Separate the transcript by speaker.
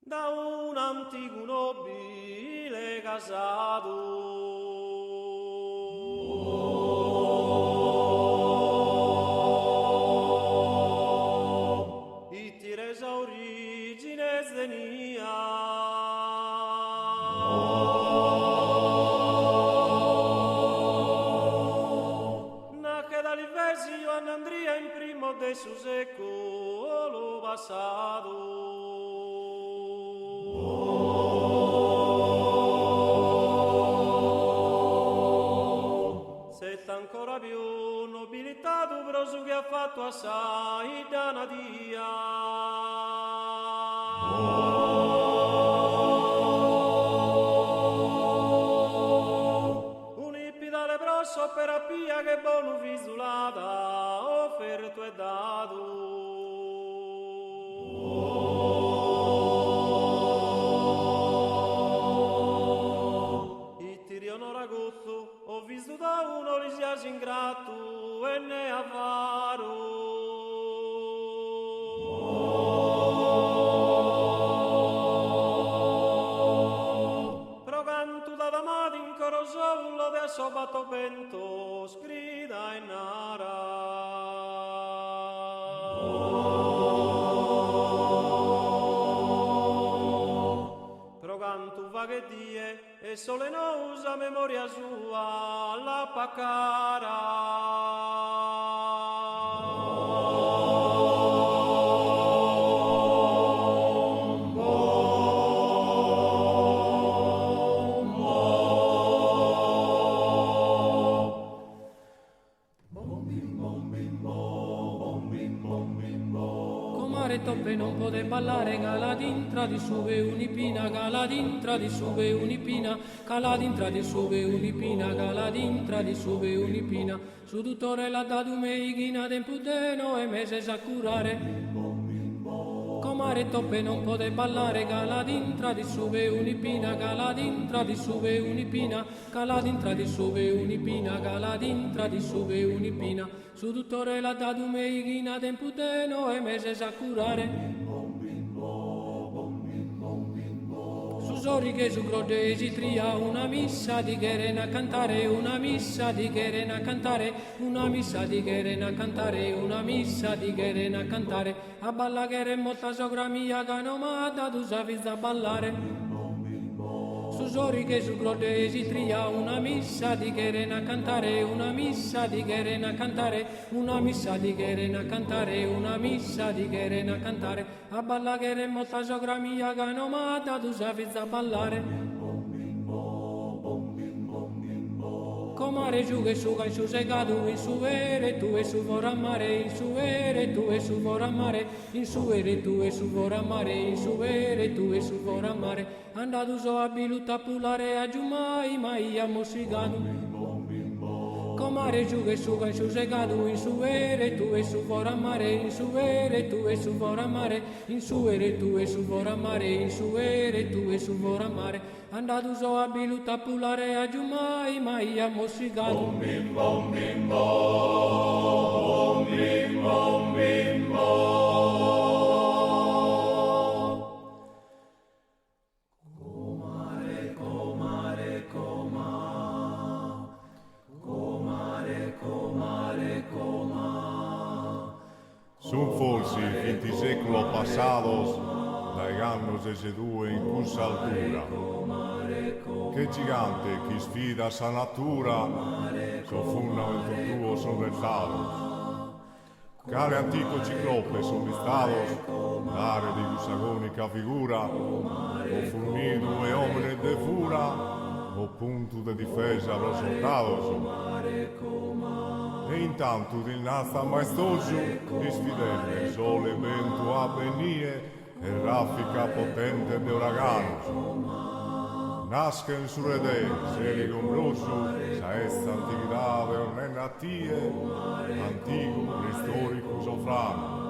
Speaker 1: da un antico nobile casato, ittiresa origine svenia. Nache dall'Ivesio Andria in primo de su secolo passato. Setta ancora più nobilitato brosu che ha fatto assai danadia. So per appia che buono visulata offerto e dato. Ittirio non ragotto, ho visto da uno risiasi ingratto e ne avaro. Corosolo de sobato pento scrida in nara. Progantu vaghe die e sole non usa memoria sua la
Speaker 2: Toppe non pote ballare, caladintra di sube unipina, caladintra di sube unipina, caladintra di sube unipina, caladintra di sube unipina. Su tuttore la dato meighina tempudeno e mese sa curare. Comare toppe non pote ballare, caladintra di sube unipina, caladintra di sube unipina, caladintra di sube unipina, caladintra di sube unipina. Su tuttore la dato meighina tempudeno e mese sa curare. Su sori che su grode si tria una missa di Cherena a cantare, una missa di Cherena a cantare, una missa di Cherena a cantare, una missa di Cherena a cantare. A balla che re molta sogra mia che non m'ha dato sapiz a ballare. Su sori che su grode si tria una missa di Cherena a cantare, una missa di Cherena a cantare, una missa di Cherena a cantare, una missa di Cherena a cantare. A balla che re molta sogra mia che non m'ha dato sapiz a ballare. Comare giù che su in su segato, in su ere tu e su voramare, in su ere tu e su voramare, in su ere tu e su voramare, in su ere tu e su voramare. Andato so a bilutta pulare a giù mai a mossigato. Comare giù che su in su segato, in su ere tu e su voramare, in su ere tu e su voramare, in su ere tu e su voramare, in su ere tu e su voramare. Andato so a bilutta pulare a giù mai a mossigato.
Speaker 3: Bom bim bom bim bom, bom bim bom bim bom. Comare, comare, coma. Comare, comare, coma.
Speaker 4: Son forse i 20 secoli passados, dai annos ese due in cussa altura. Che gigante chi sfida sa natura, sofunna el tuo son retados. Care antico ciclope son vistados, dare di gusagonica figura, o fornido e homine de fura, o punto de difesa los soldados. E intanto il nasta maestoso, di sfidelle, sole vento avvenie, e raffica potente de uraganos. Nasce in su rede, seri gombroso, sa essa antichità per nenatie, antico, preistorico, sofrano.